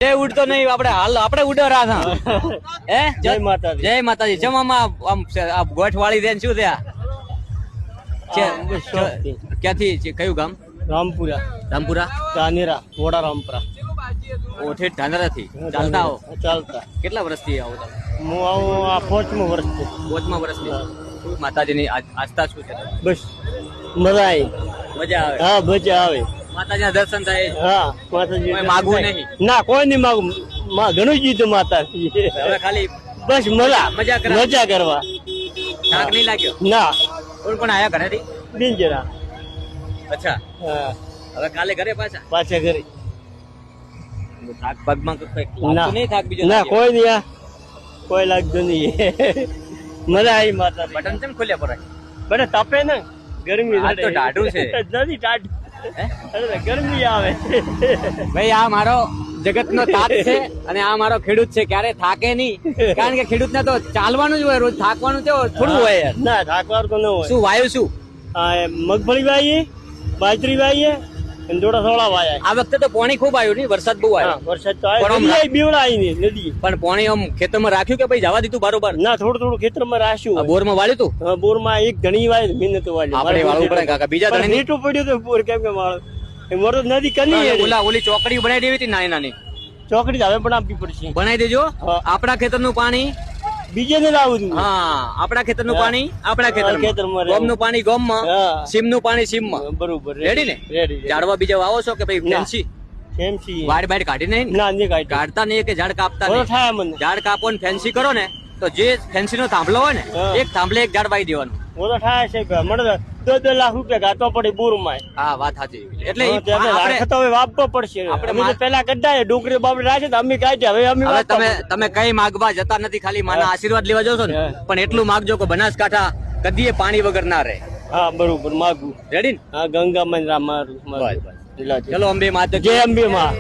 એ ઉડતો નહીં આપણે હાલ આપણે ઉડો રાધા હે જય માતાજી. જય માતાજી જમામાં આમ આ ગોઠ વાળી દે શું થયા ક્યાંથી છે કયું ગામ રામપુરા રામપુરા ધાનેરા વોડા રામપુરા ઓઠે ધાનેરાથી ચાલતા આવો ચાલતા કેટલા વર્ષથી આવો તમે હું આવું આ 5મું વર્ષ છે. 5મા વર્ષથી માતાજીની આસ્થા શું છે બસ મજા આવી. મજા આવે હા મજા આવે. માતાજીના દર્શન થાય હા માતાજી કોઈ માગવું નહીં ના કોઈ નહીં માગું ઘણું જીતું માતાજી હવે ખાલી બસ મજા મજા કરવા. મજા કરવા. થાક નહીં લાગ્યો ના કોણ કોણ આયા ઘરેથી બિનજરા. અચ્છા હા હવે કાલે ઘરે પાછા પાછા ઘરે. થાક પગમાં કંઈક ના લાગતું નહીં થાક બીજો ના લાગ્યો? કોઈ નહીં કોઈ લાગતું નહીં મજા આવી માતાજી. બટન કેમ ખોલ્યા પર બડે તપે ને ગરમી આજ તો ટાઢું છે. નથી ટાઢું. હે? અરે ગરમી આવે. ભાઈ આ મારો જગતનો તાત છે અને આ મારો ખેડૂત છે ક્યારે થાકે નહીં કારણ કે ખેડૂતને તો ચાલવાનું જ હોય રોજ થાકવાનું તો થોડું હોય યાર ના થાકવાર તો ન હોય. શું વાયુ શું આ મગફળી વાવીએ, બાજરી વાવીએ અને થોડા થોડા વાયા. આ વખતે તો પાણી ખૂબ આવ્યું નહીં વરસાદ બહુ હા, આવ્યો વરસાદ તો પણ આવ્યો. નદી બેવડા આવી ને નદી. પણ પાણી આમ ખેતરમાં રાખ્યું કે ભાઈ જવા દીધું બારોબાર ના થોડું થોડું ખેતરમાં રાખ્યું આ હોય. બોરમાં વાળ્યું તું હા, બોરમાં એક ઘણી વાય મહેનત વાળી. આપણે વાળવું પડે કાકા બીજા પણ ધણી નીટું પડ્યું તો બોર કેમ કે મારો એ મોરો નદી કની ઓલા ઓલી ચોકડી બનાવી દેવી હતી નાની નાની ચોકડી તો હવે પણ આપવી પડશે. બનાવી દેજો હા. આપણા ખેતરનું પાણી બીજે ને લાવું છું. હા આપણા ખેતરનું પાણી આપણા ખેતરમાં ખેતરમાં ગોમનું પાણી ગોમમાં હા. સીમનું પાણી સીમમાં બરોબર રેડી ને રેડી ઝાડવા બીજા વાવો છો કે ભાઈ ના. ફેન્સી સેમ છીએ. વાડ બાડ કાઢી નહીં ને? ના નહીં કાઢી. કાઢતા નહીં કે ઝાડ કાપતા બોલો નહીં થાય મને. ઝાડ કાપો ને ફેન્સી કરો ને તો જે ફેન્સી નો થાંભલો હોય ને હા. એક થાંભલે એક ઝાડ વાવી દેવાનું બોલો થાય છે કે મને તો 2 લાખ રૂપિયા ગાતો પડે બોરમાં. હા વાત સાચી એટલે ઈ આપણે આપણે રાખતો હવે વાપવો પડશે. આપણે અમે તો પેલા કઢાય ડુંગળી બાપડે રાખે તો અમે કાઢ્યા હવે અમે હવે વાપવા તમે પડે. તમે કઈ માગવા જતા નથી ખાલી માના આશીર્વાદ લેવા જાવ છો ને હા. પણ એટલું માગજો કે બનાસકાંઠા કદીએ પાણી વગર ના રહે હા બરોબર માગું. રેડી ને હા ગંગા માં રામ મારું બસ, બસ. ચલો અંબે માતા જય અંબે માં.